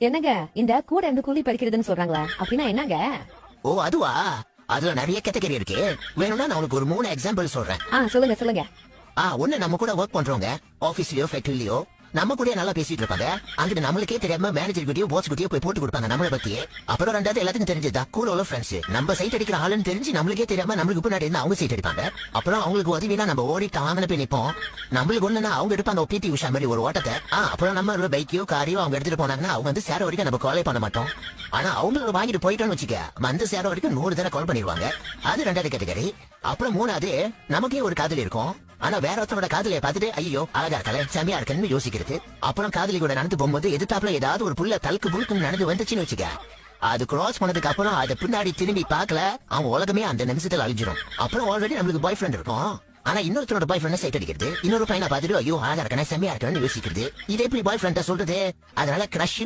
என்னங்க இந்த கூட இருந்து கூலி பறிக்கிறதுன்னு சொல்றாங்களா? அப்படின்னா என்னங்க? ஓ அதுவா? அதுல நிறைய கேட்டகரி இருக்கு. வேணும்னா நான் உனக்கு ஒரு 3 எக்ஸாம்பிள் சொல்றேன். சொல்லுங்க சொல்லுங்க. ஒண்ணு நம்ம கூட ஒர்க் பண்றவங்க ஆபீஸ்லயோ ஃபேக்டரிலயோ நம்ம கூட நல்லா பேசிட்டு இருப்பாங்க. அங்கிட்டு நம்மளுக்கே தெரியாம மேனேஜர் கிட்டயோ பாஸ் கிட்டயோ போய் போட்டு கொடுப்பாங்க நம்மளை பத்தி. அப்புறம் ரெண்டாவது எல்லாத்துக்கும் தெரிஞ்சதா கூட உள்ள ஃப்ரெண்ட்ஸ் நம்ம சைட் அடிக்கிற ஆளுன்னு தெரிஞ்சு நம்மளுக்கே தெரியாம நம்மளுக்கு பின்னாடி இருந்து அவங்க சைட் அடிப்பாங்க. அப்புறம் அவங்களுக்கு உதவினா நம்ம ஓடி தாங்கன போய் நிப்போம். நம்மளுக்கு ஒண்ணுன்னா அவங்க எடுப்பாங்க பிடி உஷா மாதிரி ஒரு ஓட்டத்தை. அப்புறம் நம்ம பைக்கையோ காரையோ அவங்க எடுத்துட்டு போனாங்கன்னா அவங்க வந்து சேர வரைக்கும் நம்ம காலே பண்ண மாட்டோம். ஆனா அவங்களுக்கு வாங்கிட்டு போயிட்டோம்னு வச்சுக்க வந்து சேர வரைக்கும் 100 தடவை கால் பண்ணிடுவாங்க. அது ரெண்டாவது கேட்டகரி. அப்புறம் மூணாவது நமக்கே ஒரு காதலி இருக்கும். ஆனா வேற ஒருத்தரோட காதலியை பார்த்துட்டு ஐயோ அழகா இருக்கல செமையா இருக்குன்னு யோசிக்கிறது. அப்புறம் காதலி கூட நடந்து போகும்போது எதிர்த்தாப்புல ஏதாவது ஒரு புள்ள தலுக்கு புழுக்குன்னு நடந்து வந்துச்சுன்னு வச்சுக்க, அது கிராஸ் பண்ணதுக்கு அப்புறம் அதை பின்னாடி திரும்பி பார்க்கல அவங்க உலகமே அந்த நிமிஷத்துல அழிஞ்சிடும். அப்புறம் ஆல்ரெடி நம்மளுக்கு பாய் ஃப்ரெண்ட் இருக்கும். ஆனா இன்னொருத்தரோட பாய் ஃப்ரெண்ட் சைட் அடிக்கிறது, இன்னொரு பையனை பார்த்துட்டு ஐயோ அழகா இருக்கன செமையா இருக்குன்னு யோசிக்கிறது. இது எப்படி பாய் ஃப்ரெண்ட சொல்றது? அதனால கிரஷ்